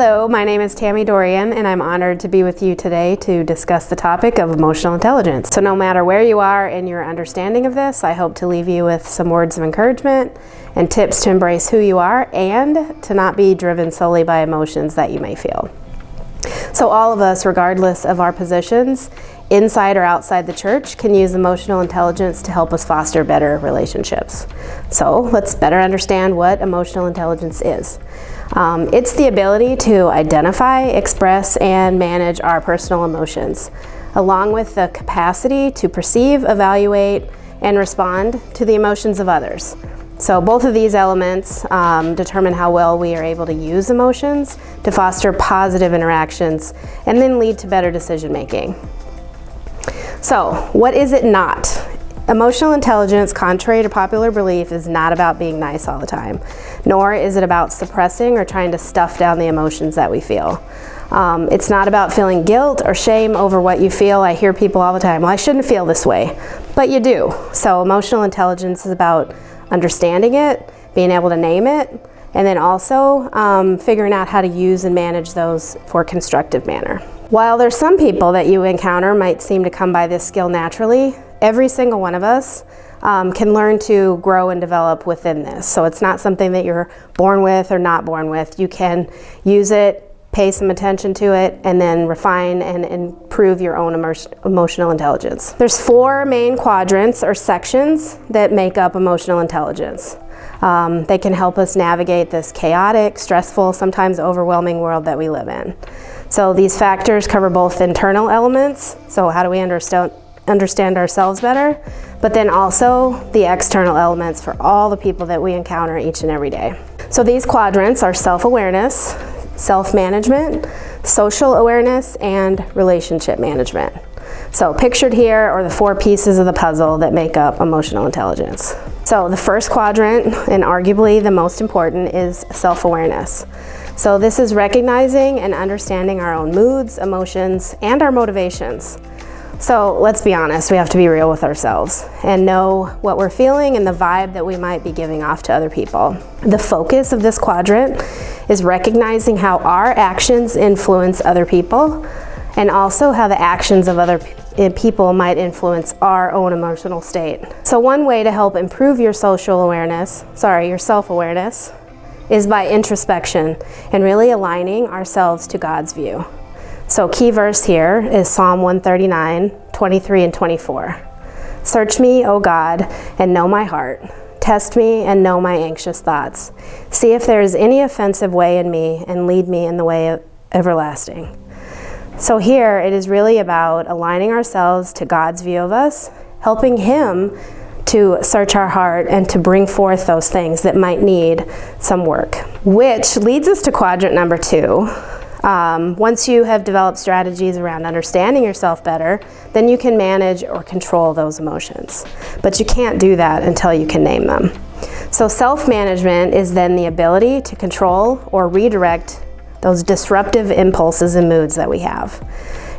Hello, my name is Tammi and I'm honored to be with you today to discuss the topic of emotional intelligence. So no matter where you are in your understanding of this, I hope to leave you with some words of encouragement and tips to embrace who you are and to not be driven solely by emotions that you may feel. So all of us, regardless of our positions, inside or outside the church, can use emotional intelligence to help us foster better relationships. So let's better understand what emotional intelligence is. It's the ability to identify, express, and manage our personal emotions, along with the capacity to perceive, evaluate, and respond to the emotions of others. So both of these elements determine how well we are able to use emotions to foster positive interactions and then lead to better decision making. So what is it not? Emotional intelligence, contrary to popular belief, is not about being nice all the time, nor is it about suppressing or trying to stuff down the emotions that we feel. It's not about feeling guilt or shame over what you feel. I hear people all the time, well, I shouldn't feel this way, but you do. So emotional intelligence is about understanding it, being able to name it, and then also figuring out how to use and manage those for a constructive manner. While there's some people that you encounter might seem to come by this skill naturally, every single one of us can learn to grow and develop within this. So it's not something that you're born with or not born with. You can use it, pay some attention to it, and then refine and improve your own emotional intelligence. There's 4 main quadrants or sections that make up emotional intelligence. They can help us navigate this chaotic, stressful, sometimes overwhelming world that we live in. So these factors cover both internal elements, so how do we understand ourselves better, but then also the external elements for all the people that we encounter each and every day. So these quadrants are self-awareness, self-management, social awareness, and relationship management. So pictured here are the 4 pieces of the puzzle that make up emotional intelligence. So the first quadrant, and arguably the most important, is self-awareness. So this is recognizing and understanding our own moods, emotions, and our motivations. So let's be honest, we have to be real with ourselves and know what we're feeling and the vibe that we might be giving off to other people. The focus of this quadrant is recognizing how our actions influence other people and also how the actions of other people might influence our own emotional state. So one way to help improve your your self-awareness is by introspection and really aligning ourselves to God's view. So key verse here is Psalm 139, 23 and 24. Search me, O God, and know my heart. Test me and know my anxious thoughts. See if there is any offensive way in me and lead me in the way of everlasting. So here it is really about aligning ourselves to God's view of us, helping Him to search our heart and to bring forth those things that might need some work. Which leads us to quadrant number 2. Once you have developed strategies around understanding yourself better, then you can manage or control those emotions. But you can't do that until you can name them. So self-management is then the ability to control or redirect those disruptive impulses and moods that we have.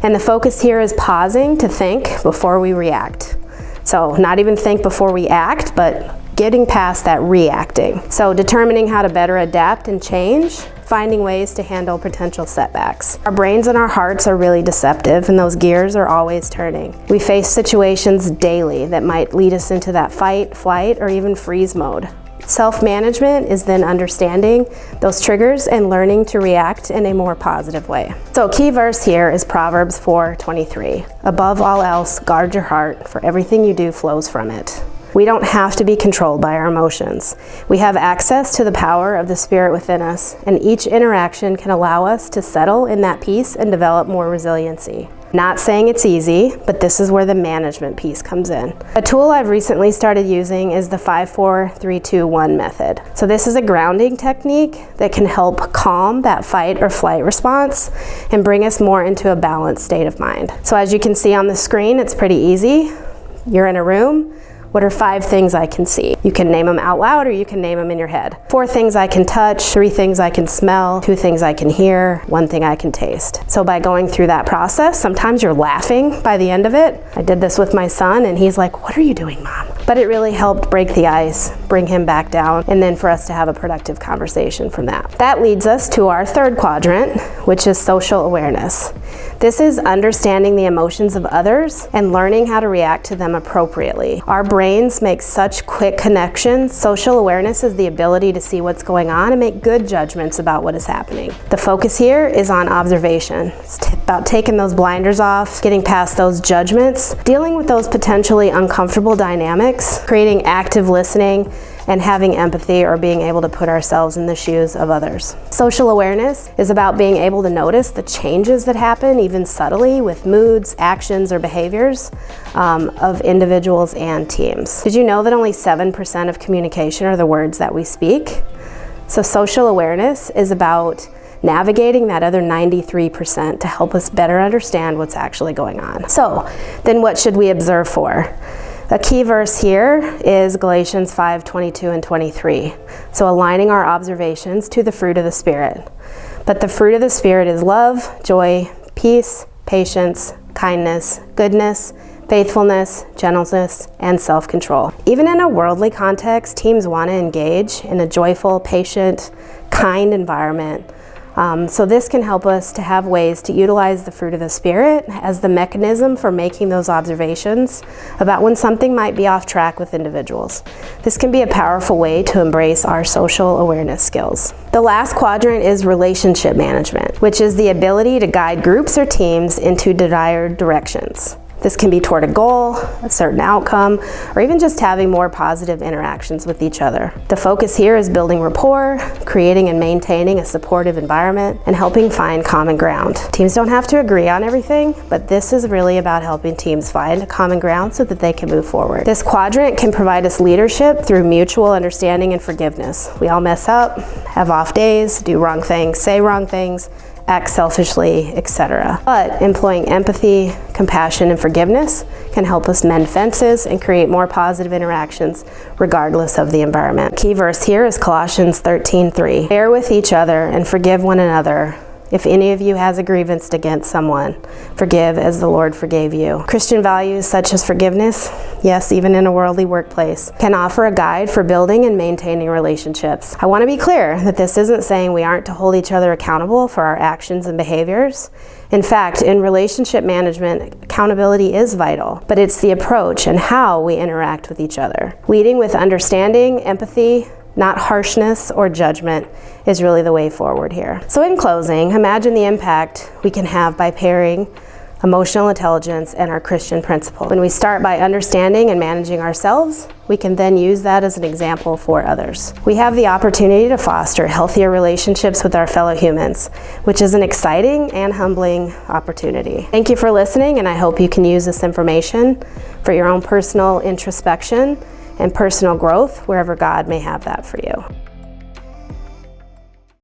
And the focus here is pausing to think before we react. So not even think before we act, but getting past that reacting. So determining how to better adapt and change, finding ways to handle potential setbacks. Our brains and our hearts are really deceptive, and those gears are always turning. We face situations daily that might lead us into that fight, flight, or even freeze mode. Self-management is then understanding those triggers and learning to react in a more positive way. So key verse here is Proverbs 4:23. Above all else, guard your heart, for everything you do flows from it. We don't have to be controlled by our emotions. We have access to the power of the Spirit within us, and each interaction can allow us to settle in that peace and develop more resiliency. Not saying it's easy, but this is where the management piece comes in. A tool I've recently started using is the 5-4-3-2-1 method. So this is a grounding technique that can help calm that fight or flight response and bring us more into a balanced state of mind. So as you can see on the screen, it's pretty easy. You're in a room What are 5 things I can see? You can name them out loud or you can name them in your head. 4 things I can touch, 3 things I can smell, 2 things I can hear, 1 thing I can taste. So by going through that process, sometimes you're laughing by the end of it. I did this with my son and he's like, "What are you doing, Mom?" But it really helped break the ice, bring him back down, and then for us to have a productive conversation from that. That leads us to our third quadrant, which is social awareness. This is understanding the emotions of others and learning how to react to them appropriately. Our brains make such quick connections. Social awareness is the ability to see what's going on and make good judgments about what is happening. The focus here is on observation. It's about taking those blinders off, getting past those judgments, dealing with those potentially uncomfortable dynamics, creating active listening, and having empathy or being able to put ourselves in the shoes of others. Social awareness is about being able to notice the changes that happen, even subtly, with moods, actions, or behaviors of individuals and teams. Did you know that only 7% of communication are the words that we speak? So social awareness is about navigating that other 93% to help us better understand what's actually going on. So then what should we observe for? A key verse here is Galatians 5:22 and 23. So aligning our observations to the fruit of the Spirit. But the fruit of the Spirit is love, joy, peace, patience, kindness, goodness, faithfulness, gentleness, and self-control. Even in a worldly context, teams want to engage in a joyful, patient, kind environment. So this can help us to have ways to utilize the fruit of the Spirit as the mechanism for making those observations about when something might be off track with individuals. This can be a powerful way to embrace our social awareness skills. The last quadrant is relationship management, which is the ability to guide groups or teams into desired directions. This can be toward a goal, a certain outcome, or even just having more positive interactions with each other. The focus here is building rapport, creating and maintaining a supportive environment, and helping find common ground. Teams don't have to agree on everything, but this is really about helping teams find a common ground so that they can move forward. This quadrant can provide us leadership through mutual understanding and forgiveness. We all mess up, have off days, do wrong things, say wrong things, act selfishly, etc. But employing empathy, compassion, and forgiveness can help us mend fences and create more positive interactions regardless of the environment. Key verse here is Colossians 13:3. Bear with each other and forgive one another. If any of you has a grievance against someone, forgive as the Lord forgave you. Christian values such as forgiveness, yes, even in a worldly workplace, can offer a guide for building and maintaining relationships. I want to be clear that this isn't saying we aren't to hold each other accountable for our actions and behaviors. In fact, in relationship management, accountability is vital, but it's the approach and how we interact with each other. Leading with understanding, empathy, not harshness or judgment, is really the way forward here. So in closing, imagine the impact we can have by pairing emotional intelligence and our Christian principles. When we start by understanding and managing ourselves, we can then use that as an example for others. We have the opportunity to foster healthier relationships with our fellow humans, which is an exciting and humbling opportunity. Thank you for listening, and I hope you can use this information for your own personal introspection and personal growth wherever God may have that for you.